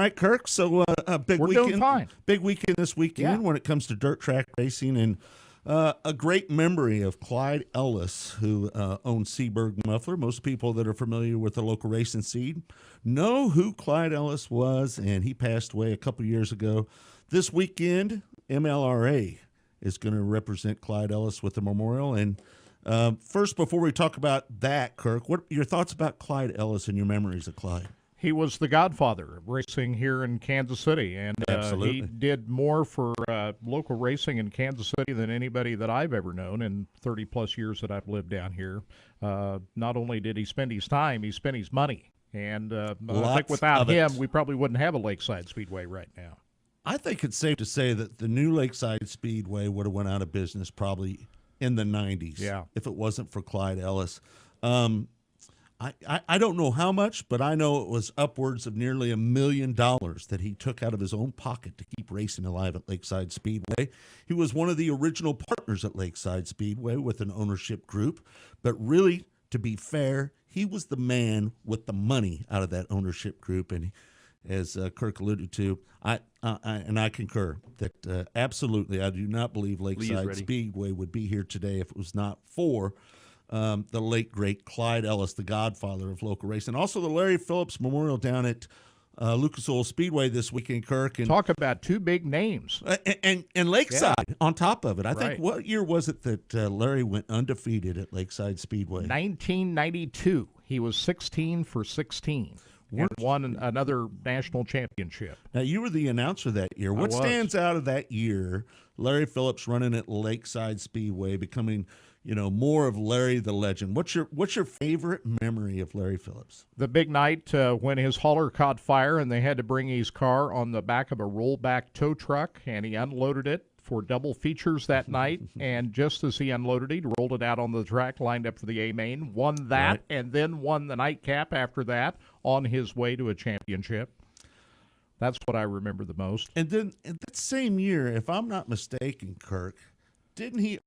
right, Kirk. So a big We're weekend. doing fine. Big weekend this weekend when it comes to dirt track racing, and a great memory of Clyde Ellis, who owned Seaberg Muffler. Most people that are familiar with the local racing scene know who Clyde Ellis was, and he passed away a couple years ago. This weekend, MLRA is going to represent Clyde Ellis with the memorial. And first, before we talk about that, Kirk, what are your thoughts about Clyde Ellis and your memories of Clyde? He was the godfather of racing here in Kansas City, and he did more for local racing in Kansas City than anybody that I've ever known in 30-plus years that I've lived down here. Not only did he spend his time, he spent his money. And I think without him, we probably wouldn't have a Lakeside Speedway right now. I think it's safe to say that the new Lakeside Speedway would have went out of business probably in the 90s if it wasn't for Clyde Ellis. I don't know how much, but I know it was upwards of nearly $1 million that he took out of his own pocket to keep racing alive at Lakeside Speedway. He was one of the original partners at Lakeside Speedway with an ownership group, but really, to be fair, he was the man with the money out of that ownership group. And as Kirk alluded to, I concur that absolutely I do not believe Lakeside Speedway would be here today if it was not for the late, great Clyde Ellis, the godfather of local racing. Also the Larry Phillips Memorial down at Lucas Oil Speedway this weekend, Kirk. And talk about two big names. And Lakeside on top of it. I think, what year was it that Larry went undefeated at Lakeside Speedway? 1992. He was 16 for 16. And won another national championship. Now, you were the announcer that year. What stands out of that year? Larry Phillips running at Lakeside Speedway, becoming, more of Larry the Legend. What's your favorite memory of Larry Phillips? The big night when his hauler caught fire and they had to bring his car on the back of a rollback tow truck, and he unloaded it for double features that night, and just as he unloaded it, he rolled it out on the track, lined up for the A-main, won that, and then won the nightcap after that on his way to a championship. That's what I remember the most. And then in that same year, if I'm not mistaken, Kirk, didn't he